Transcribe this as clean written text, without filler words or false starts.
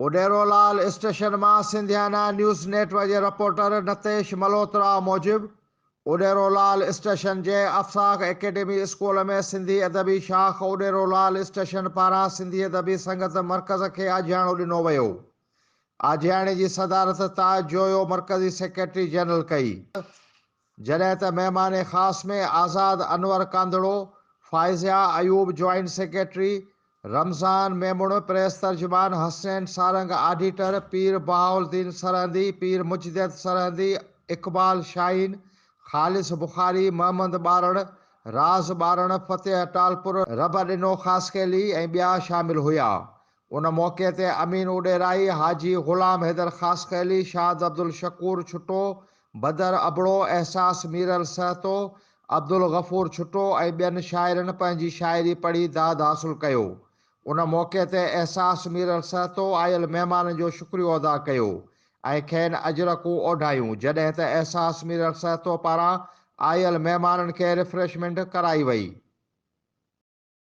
Uderolal station मां सिंधियाना news network जे reporter Natesh Malhotra मूजिब Uderolal station जे अफ़साक academy school में सिंधी अदबी शाख उडेरोलाल स्टेशन पारां सिंधी अदबी संगत मर्कज़ खे आजियाणो ॾिनो वियो। आजियाणे जी सदारत ताज जोयो मर्कज़ी सेक्रेटरी जनरल कई, जॾहिं त महिमान ख़ासि में Azad Anwar Kandro, Faizia Ayub joint secretary, Ramzan Memon press तर्जुमान, हसनैन सारंग ऑडिटर, पीर बहाउद्दीन सरहंदी, पीर मुजद्दिद सरहंदी, इक़बाल शाहीन, ख़ालिस बुखारी, मोहम्मद बारण, राज़ बारण, फ़तेह टालपुर, रब ॾिनो ख़ासकेली ऐं ॿिया शामिल हुआ। उन मौक़े ते अमीन उडेराई, हाजी ग़ुलाम हैदर ख़ासकेली, शाद अब्दुल शकूर छुटो, बदर अबड़ो, एहसास मीरल सहतो, अब्दुल गफ़ूर छुटो ऐं ॿियनि शाइरनि पंहिंजी शाइरी पढ़ी दाद हासिलु कयो। उन मौक़े ते एहसास मीरल सहतो आयल महिमाननि जो शुक्रियो अदा कयो ऐं खेनि अजरकूं ओढायूं, जॾहिं त एहसास मीरल सहतो पारां आयल महिमाननि खे रिफ्रेशमेंट कराई वई।